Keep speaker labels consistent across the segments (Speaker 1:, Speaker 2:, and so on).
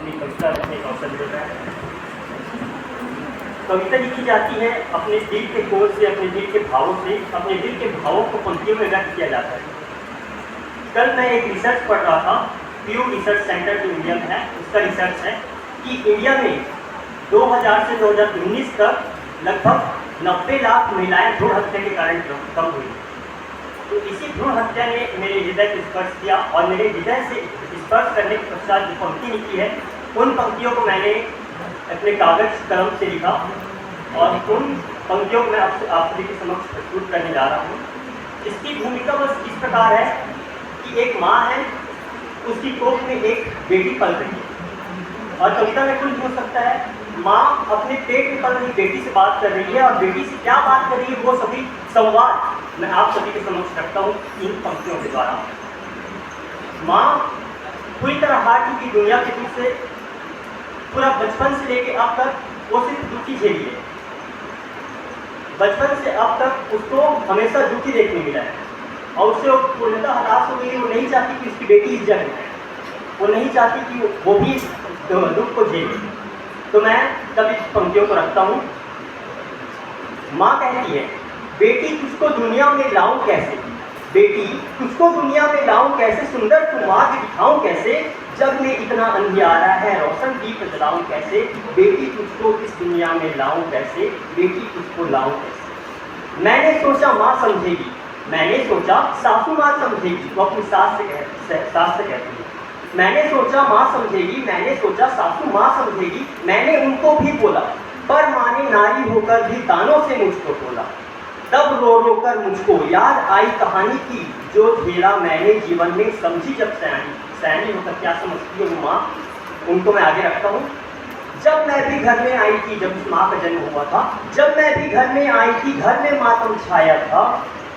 Speaker 1: अपनी कविता लिखने का अवसर मिल रहा है। कविता लिखी जाती है अपने दिल के कोर से, अपने दिल के भावों से, अपने दिल के भावों को पंक्तियों में व्यक्त किया जाता है। कल मैं एक रिसर्च पढ़ रहा था, प्यू रिसर्च सेंटर जो इंडिया में है, उसका रिसर्च है कि इंडिया में 2000 से 2019 तक लगभग 90 लाख महिलाएं भ्रूण हत्या के कारण कम हुई। तो इसी भ्रूण हत्या ने मेरे हृदय को स्पर्श किया और मेरे हृदय से स्पर्श करने के पश्चात जो पंक्ति लिखी है, उन पंक्तियों को मैंने अपने कागज कलम से लिखा और उन पंक्तियों को मैं आप सभी के समक्ष प्रस्तुत करने जा रहा हूँ। इसकी भूमिका बस इस प्रकार है कि एक माँ है, उसकी कोख में एक बेटी पल रही है और कविता में कुछ हो सकता है, माँ अपने पेट में पल रही बेटी से बात कर रही है और बेटी से क्या बात कर रही है वो सभी संवाद मैं आप सभी के समक्ष रखता हूँ इन पंक्तियों के द्वारा। माँ पूरी तरह हार चुकी दुनिया के दुख से, पूरा बचपन से लेके अब तक वो सिर्फ दुखी झेली है। बचपन से अब तक उसको हमेशा दुखी देखने मिला है और उससे वो पूर्णतः हताश हो गई। वो नहीं चाहती कि उसकी बेटी इस जगह है, वो नहीं चाहती कि वो भी दुख को झेले। तो मैं तब इस पंक्तियों को रखता हूँ। माँ कहती है, बेटी तुझको दुनिया में लाऊं कैसे, बेटी तुझको दुनिया में लाऊं कैसे, सुंदर तू मार्ग दिखाऊं कैसे, जग में इतना अंधियारा है रोशन दीप जलाऊं कैसे, बेटी तुझको इस दुनिया में लाऊं कैसे, बेटी तुझको लाऊं कैसे। मैंने सोचा माँ समझेगी, मैंने सोचा सासू माँ समझेगी, वो अपनी सास से कहती है। मैंने सोचा माँ समझेगी, मैंने सोचा सासू माँ समझेगी, मैंने उनको भी बोला, पर माँ ने नारी होकर भी तानों से मुझको बोला। तब रो रो कर मुझको याद आई कहानी की, जो झेला मैंने जीवन में, समझी जब सयानी होकर क्या समझती है वो माँ, उनको मैं आगे रखता हूँ। जब मैं भी घर में आई थी, जब उस माँ का जन्म हुआ था, जब मैं भी घर में आई थी, घर में मातम छाया था,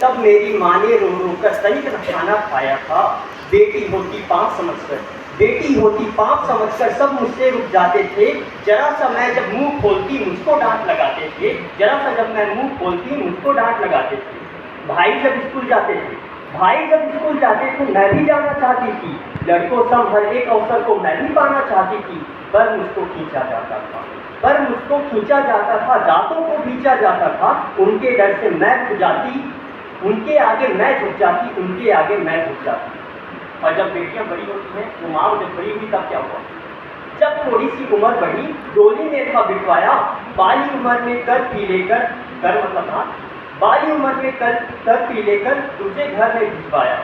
Speaker 1: तब मेरी माँ ने रो रो कर तनिक न खाना खाया था। बेटी होती पाप समझकर, बेटी होती पाप समझकर सब मुझसे रुक जाते थे, जरा सा मैं जब मुंह खोलती मुझको डांट लगाते थे, जरा सा जब मैं मुंह खोलती मुझको डांट लगाते थे। भाई जब स्कूल जाते थे, भाई जब स्कूल जाते थे, मैं भी जाना चाहती थी, लड़कों सब हर एक अवसर को मैं भी पाना चाहती थी, पर मुझको खींचा जाता था, पर मुझको खींचा जाता था, दांतों को खींचा जाता था, उनके डर से मैं झुक जाती, उनके आगे मैं झुक जाती, उनके आगे मैं झुक जाती। और जब बेटियां बड़ी होती हैं, वो माँ जब बड़ी हुई तब क्या हुआ, जब थोड़ी सी उम्र बढ़ी, डोली में था बिठवाया, बाली उम्र में कर पी लेकर, कर मतलब था, बाली उम्र में कर पी लेकर दूसरे घर में भिजवाया।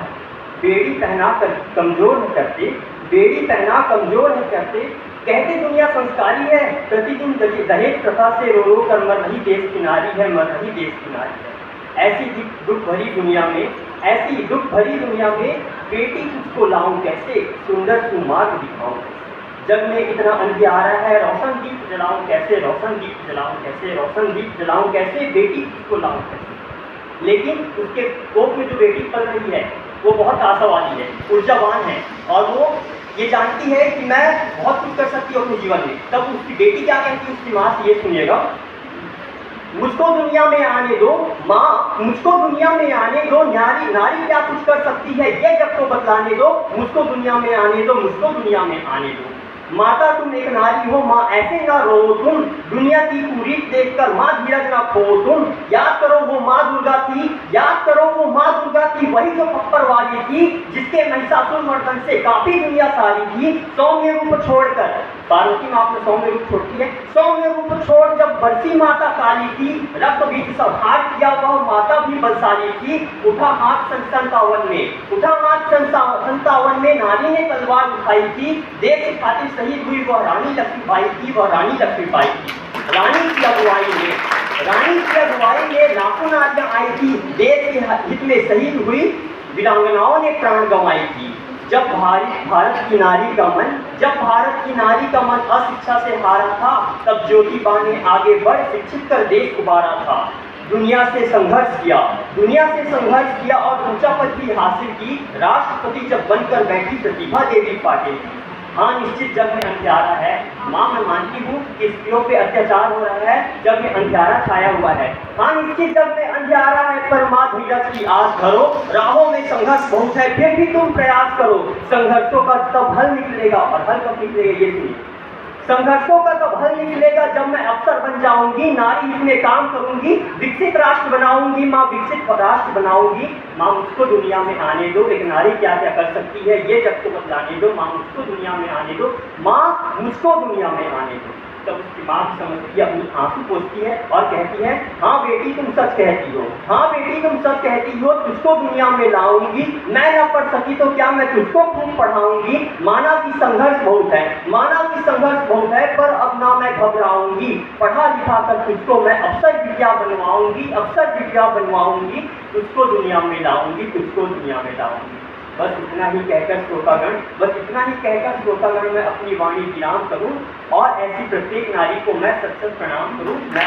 Speaker 1: बेड़ी पहना कर कमजोर न करते, बेड़ी पहना कमजोर न करते, कहते दुनिया संस्कारी है, प्रतिदिन दहेज प्रथा से रो रो कर मर रही देश की नारी है, मर रही देश की नारी है। ऐसी दुख भरी दुनिया में, ऐसी दुख भरी दुनिया में, बेटी तुझको लाऊं कैसे, सुंदर तू मार्ग दिखाऊं, जग में इतना अंधियारा है रोशन दीप जलाऊं कैसे, रोशन दीप जलाऊं कैसे, रोशन दीप जलाऊं कैसे, बेटी तुझको लाऊं कैसे। लेकिन उसके कोख में जो बेटी पल रही है वो बहुत आशावादी है, ऊर्जावान है और वो ये जानती है कि मैं बहुत कुछ कर सकती हूँ अपने जीवन में। तब उसकी बेटी क्या कहती है उसकी माँ से, ये सुनिएगा, मुझको दुनिया में आने दो माँ, मुझको दुनिया में आने दो, नारी नारी क्या कुछ कर सकती है ये जग को बतलाने दो, मुझको दुनिया में आने दो, मुझको दुनिया में आने दो। माता तुम एक नारी हो माँ, ऐसे ना रो तुम, दुनिया की कुरीत देखकर माँ धीरज ना खो तुम, याद करो वो माँ दुर्गा थी, याद करो वो माँ दुर्गा थी, वही जो पप्पर वाली थी, जिसके महिषासुर मर्दन से काफी दुनिया सारी थी। सौम्य रूप छोड़कर, पार्वती माँ अपने सौम्य रूप छोड़ती है, सौम्य रूप छोड़ जब बरसी माता काली थी, रक्त बीज संहार किया वह माता भी बलशाली थी। उठा हाथ सन 57 में, उठा हाथ सन 57 में, नारी ने तलवार उठाई थी, देश की खातिर शहीद हुई वह रानी लक्ष्मीबाई थी, वह रानी लक्ष्मीबाई थी। रानी की अगुवाई में, रानी की अगुवाई में लाखों नारियां आई थी, देश के हित में शहीद हुई, वीरांगनाओं ने प्राण गंवाई थी। जब भारत की नारी का मन, जब भारत की नारी का मन अशिक्षा से हारा था, तब ज्योतिबा ने आगे बढ़ शिक्षित कर देश उबारा था। दुनिया से संघर्ष किया, दुनिया से संघर्ष किया और ऊंचा पद भी हासिल की, राष्ट्रपति जब बनकर बैठी प्रतिभा देवी पाटिल की। हाँ निश्चित जग में अंधियारा है, माँ मैं मानती हूँ कि स्त्रियों पे अत्याचार हो रहा है, जग में अंधियारा छाया हुआ है। हाँ निश्चित जग में अंधियारा है, पर माँ धीरज की आस धरो, राहों में संघर्ष बहुत है, फिर भी तुम प्रयास करो, संघर्षों का तब हल निकलेगा और हल कब निकलेगा ये सुनिए। संघर्षों का तब हल निकलेगा जब मैं अफसर बन जाऊंगी, नारी इसमें काम करूंगी, विकसित राष्ट्र बनाऊंगी, माँ विकसित राष्ट्र बनाऊंगी। माँ मुझको दुनिया में आने दो, एक नारी क्या क्या कर सकती है ये जग को बतलाने दो, माँ मुझको दुनिया में आने दो, माँ मुझको दुनिया में आने दो। तब उसकी माँ भी समझती है, अपनी आंसू पोंछती है और कहती है, हाँ बेटी तुम सच कहती हो, हाँ बेटी तुम सच कहती हो, तुझको दुनिया में लाऊंगी, मैं न पढ़ सकी तो क्या मैं तुझको खूब पढ़ाऊंगी। माना कि संघर्ष बहुत है, माना कि संघर्ष बहुत है, पर अब ना मैं घबराऊंगी, पढ़ा लिखा कर तुझको मैं अफसर विद्या बनवाऊंगी, अफसर विद्या बनवाऊंगी, तुझको दुनिया में लाऊंगी, तुझको दुनिया में लाऊंगी। बस इतना ही कहकर श्रोतागण, बस इतना ही कहकर श्रोतागण मैं अपनी वाणी विराम करूं और ऐसी प्रत्येक नारी को मैं सत सत प्रणाम करूं। मैं